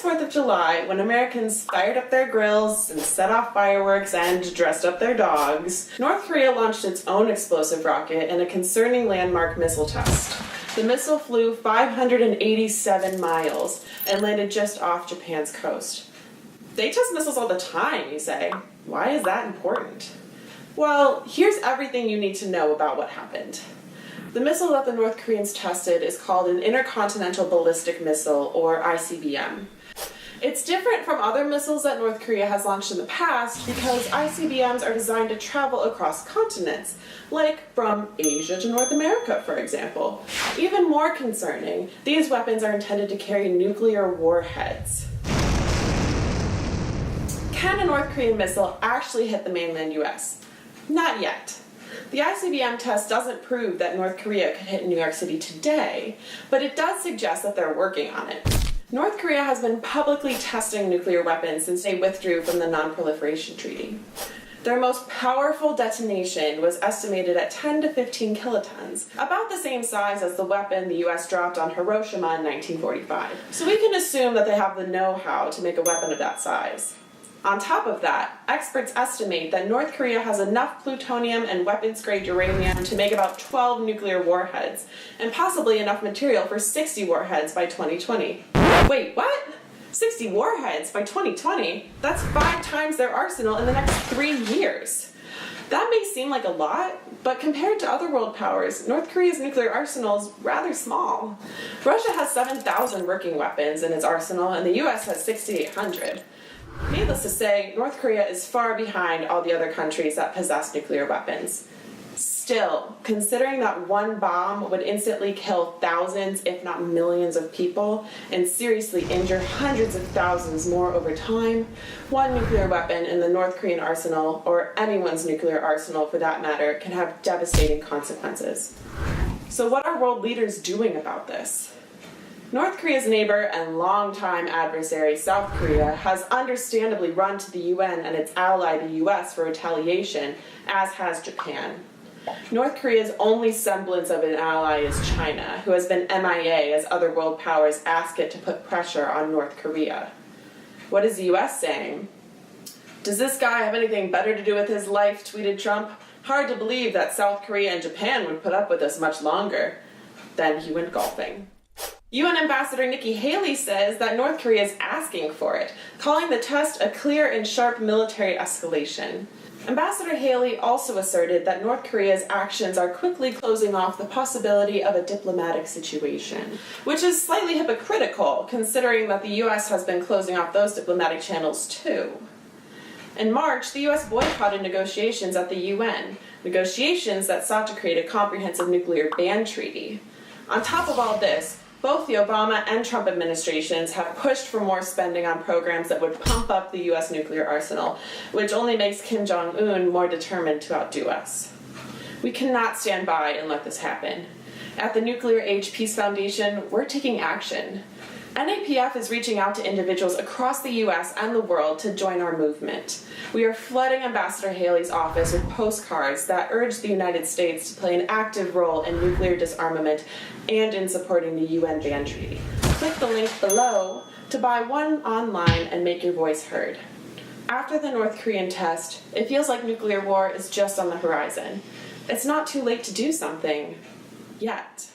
4th of July, when Americans fired up their grills and set off fireworks and dressed up their dogs, North Korea launched its own explosive rocket in a concerning landmark missile test. The missile flew 587 miles and landed just off Japan's coast. They test missiles all the time, you say. Why is that important? Well, here's everything you need to know about what happened. The missile that the North Koreans tested is called an Intercontinental Ballistic Missile, or ICBM. It's different from other missiles that North Korea has launched in the past because ICBMs are designed to travel across continents, like from Asia to North America, for example. Even more concerning, these weapons are intended to carry nuclear warheads. Can a North Korean missile actually hit the mainland US? Not yet. The ICBM test doesn't prove that North Korea could hit New York City today, but it does suggest that they're working on it. North Korea has been publicly testing nuclear weapons since they withdrew from the Non-Proliferation Treaty. Their most powerful detonation was estimated at 10 to 15 kilotons, about the same size as the weapon the US dropped on Hiroshima in 1945. So we can assume that they have the know-how to make a weapon of that size. On top of that, experts estimate that North Korea has enough plutonium and weapons-grade uranium to make about 12 nuclear warheads, and possibly enough material for 60 warheads by 2020. Wait, what? 60 warheads by 2020? That's 5 times their arsenal in the next 3 years. That may seem like a lot, but compared to other world powers, North Korea's nuclear arsenal is rather small. Russia has 7,000 working weapons in its arsenal, and the US has 6,800. Needless to say, North Korea is far behind all the other countries that possess nuclear weapons. Still, considering that one bomb would instantly kill thousands, if not millions of people, and seriously injure hundreds of thousands more over time, one nuclear weapon in the North Korean arsenal, or anyone's nuclear arsenal for that matter, can have devastating consequences. So what are world leaders doing about this? North Korea's neighbor and longtime adversary, South Korea, has understandably run to the UN and its ally, the US, for retaliation, as has Japan. North Korea's only semblance of an ally is China, who has been MIA as other world powers ask it to put pressure on North Korea. What is the US saying? Does this guy have anything better to do with his life, tweeted Trump. Hard to believe that South Korea and Japan would put up with this much longer. Then he went golfing. UN Ambassador Nikki Haley says that North Korea is asking for it, calling the test a clear and sharp military escalation. Ambassador Haley also asserted that North Korea's actions are quickly closing off the possibility of a diplomatic situation, which is slightly hypocritical considering that the US has been closing off those diplomatic channels too. In March, the US boycotted negotiations at the UN, negotiations that sought to create a comprehensive nuclear ban treaty. On top of all this, both the Obama and Trump administrations have pushed for more spending on programs that would pump up the US nuclear arsenal, which only makes Kim Jong-un more determined to outdo us. We cannot stand by and let this happen. At the Nuclear Age Peace Foundation, we're taking action. NAPF is reaching out to individuals across the US and the world to join our movement. We are flooding Ambassador Haley's office with postcards that urge the United States to play an active role in nuclear disarmament and in supporting the UN ban treaty. Click the link below to buy one online and make your voice heard. After the North Korean test, it feels like nuclear war is just on the horizon. It's not too late to do something. Yet.